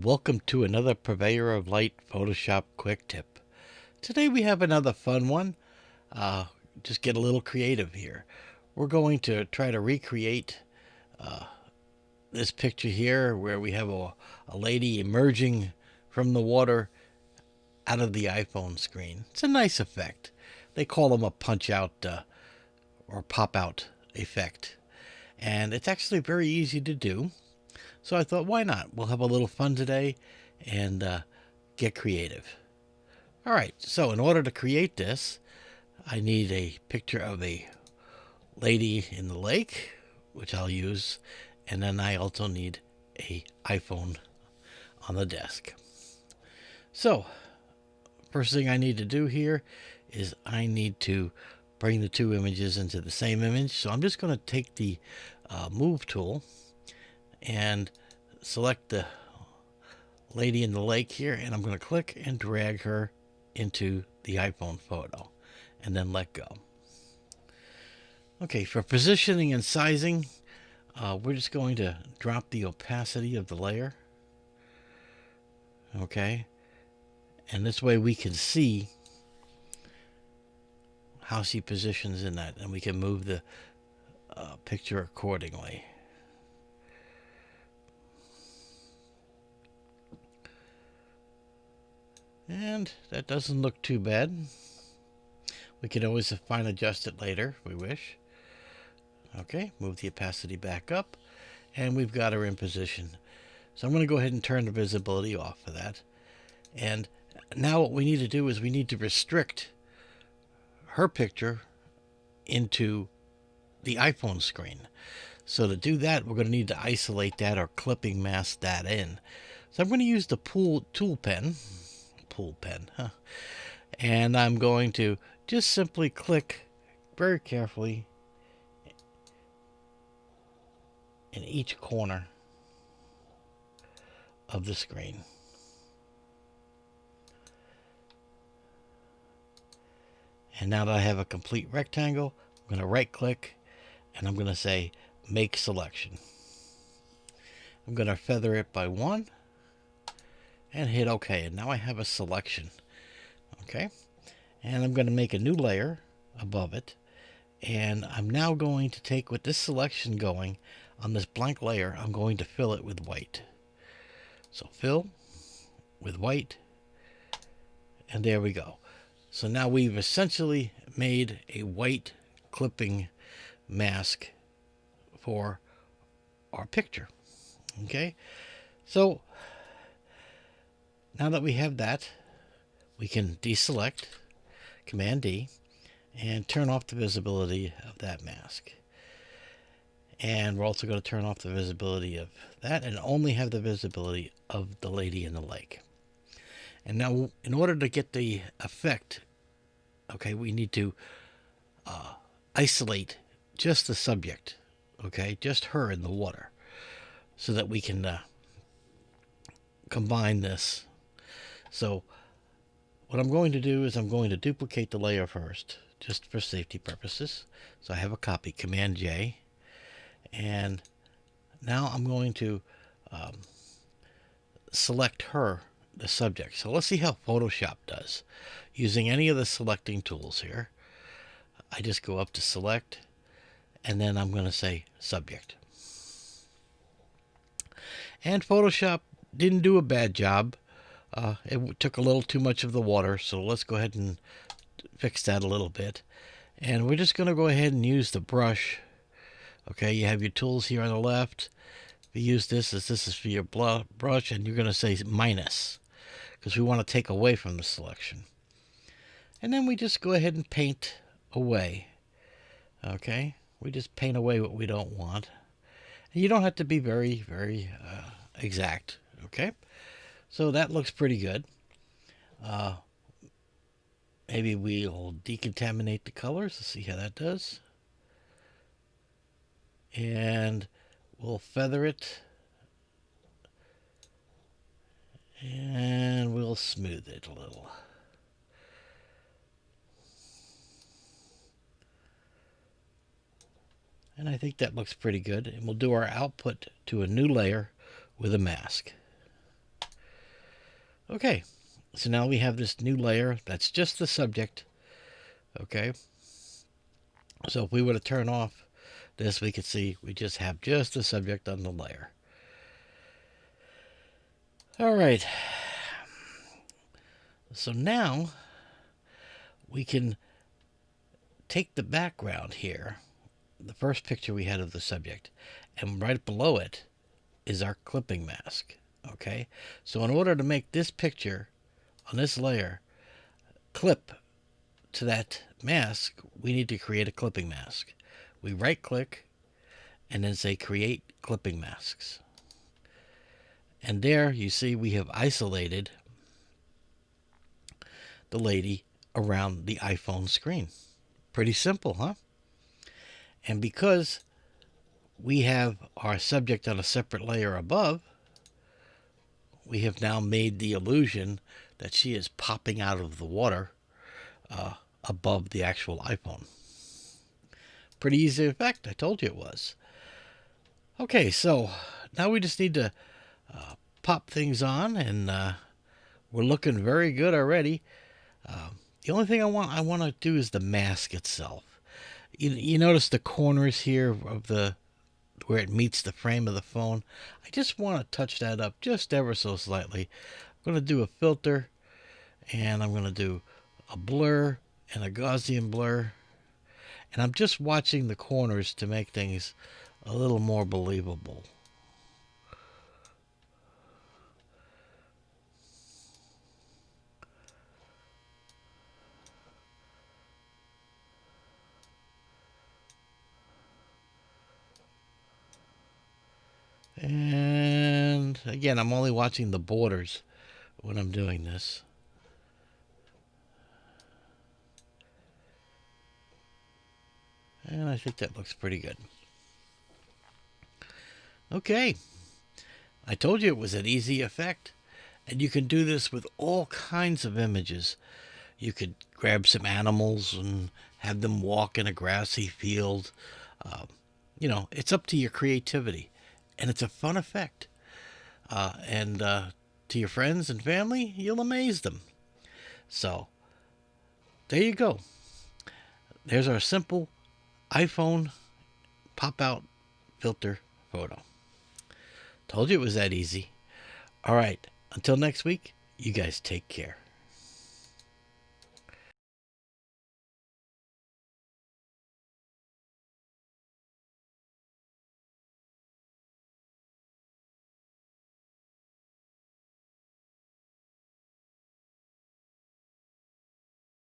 welcome to another Purveyor of Light Photoshop quick tip. Today we have another fun one. Just get a little creative here. We're going to try to recreate this picture here where we have a lady emerging from the water out of the iPhone screen. It's a nice effect. They call them a punch out or pop out effect. And it's actually very easy to do. So I thought, why not? We'll have a little fun today and get creative. All right, so in order to create this, I need a picture of a lady in the lake, which I'll use, and then I also need a iPhone on the desk. So, first thing I need to do here is I need to bring the two images into the same image. So I'm just going to take the Move tool and select the lady in the lake here, and I'm going to click and drag her into the iPhone photo and then let go. Okay, for positioning and sizing, we're just going to drop the opacity of the layer. Okay, and this way we can see how she positions in that, and we can move the picture accordingly. And that doesn't look too bad. We can always fine adjust it later if we wish. Okay, move the opacity back up, and we've got her in position. So I'm going to go ahead and turn the visibility off for that. And now what we need to do is we need to restrict her picture into the iPhone screen. So to do that, we're going to need to isolate that or clipping mask that in. So I'm going to use the tool pen, and I'm going to just simply click very carefully in each corner of the screen. And now that I have a complete rectangle, I'm going to right click and I'm going to say make selection. I'm going to feather it by 1 and hit OK. And now I have a selection. Okay. And I'm going to make a new layer above it. And I'm now going to take with this selection going on this blank layer, I'm going to fill it with white. So fill with white. And there we go. So now we've essentially made a white clipping mask for our picture. Okay, so now that we have that, we can deselect, Command D, and turn off the visibility of that mask. And we're also going to turn off the visibility of that and only have the visibility of the lady in the lake. And now, in order to get the effect, okay, we need to isolate just the subject, okay, just her in the water, so that we can combine this. So what I'm going to do is I'm going to duplicate the layer first, just for safety purposes. So I have a copy, Command J, and now I'm going to select her, the subject. So let's see how Photoshop does using any of the selecting tools here. I just go up to select, and then I'm going to say subject. And Photoshop didn't do a bad job. It took a little too much of the water, so let's go ahead and fix that a little bit. And we're just going to go ahead and use the brush. Okay, you have your tools here on the left. If you use this is for your brush, and you're going to say minus, because we want to take away from the selection. And then we just go ahead and paint away. Okay, we just paint away what we don't want. And you don't have to be very, very exact. Okay, so that looks pretty good. Maybe we'll decontaminate the colors. Let's see how that does. And we'll feather it. And we'll smooth it a little. And I think that looks pretty good. And we'll do our output to a new layer with a mask. Okay, so now we have this new layer that's just the subject. Okay, so if we were to turn off this, we could see we just have just the subject on the layer. All right, so now we can take the background here, the first picture we had of the subject, and right below it is our clipping mask. Okay, so in order to make this picture on this layer clip to that mask, we need to create a clipping mask. We right click and then say create clipping masks. And there you see we have isolated the lady around the iPhone screen. Pretty simple, huh? And because we have our subject on a separate layer above, we have now made the illusion that she is popping out of the water above the actual iPhone. Pretty easy effect. I told you it was. Okay, so now we just need to pop things on, and we're looking very good already. The only thing I want to do is the mask itself. You notice the corners here of the where it meets the frame of the phone. I just want to touch that up just ever so slightly. I'm going to do a filter, and I'm going to do a blur and a Gaussian blur. And I'm just watching the corners to make things a little more believable. And again, I'm only watching the borders when I'm doing this. And I think that looks pretty good. Okay, I told you it was an easy effect. And you can do this with all kinds of images. You could grab some animals and have them walk in a grassy field. It's up to your creativity. And it's a fun effect. And to your friends and family, you'll amaze them. So, there you go. There's our simple iPhone pop-out filter photo. Told you it was that easy. All right, until next week, you guys take care.